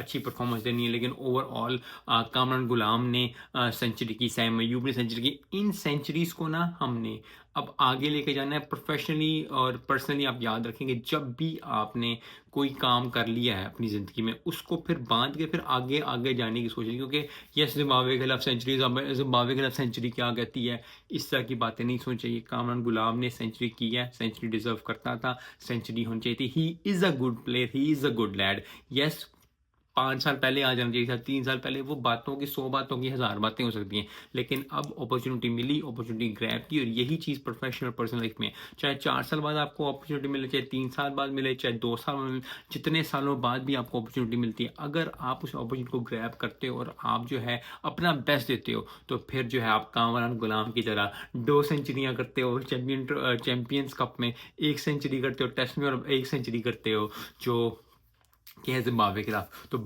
अच्छी परफॉर्मेंस देनी है, लेकिन ओवरऑल कामरान गुलाम ने सेंचुरी की, सैम अयूब ने सेंचुरी की। इन सेंचुरीज़ को ना हमने अब आगे लेके जाना है प्रोफेशनली और पर्सनली। आप याद रखेंगे जब भी आपने कोई काम कर लिया है अपनी ज़िंदगी में, उसको फिर बांध के फिर आगे आगे जाने की सोचें, क्योंकि यस जिम्बाब्वे के खिलाफ सेंचुरी, जिम्बाब्वे के खिलाफ सेंचुरी क्या कहती है, इस तरह की बातें नहीं सोचनी चाहिए। कामरान गुलाम ने सेंचुरी की है, सेंचुरी डिजर्व करता था, सेंचुरी होनी चाहिए थी। He is a good player, he is a good lad. Yes 5 साल पहले आ जाना चाहिए था, 3 साल पहले, वो बातों की 100 बातों की 1000 बातें हो सकती हैं, लेकिन अब अपॉर्चुनिटी मिली, अपॉर्चुनिटी ग्रैब की, और यही चीज़ प्रोफेशनल पर्सनल लाइफ में, चाहे 4 साल बाद आपको अपॉर्चुनिटी मिले, चाहे 3 साल बाद मिले, चाहे 2 साल में मिले, जितने सालों बाद भी आपको अपॉर्चुनिटी मिलती है, अगर आप उस अपॉर्चुनिटी को ग्रैब करते हो और आप जो है अपना बेस्ट देते हो, तो फिर जो है आप कामरान गुलाम की तरह 2 सेंचुरियाँ करते हो चैंपियंस कप में, 1 सेंचुरी करते हो टेस्ट में, और 1 सेंचुरी करते हो जो कि है जिम्बाब्वे के खिलाफ। तो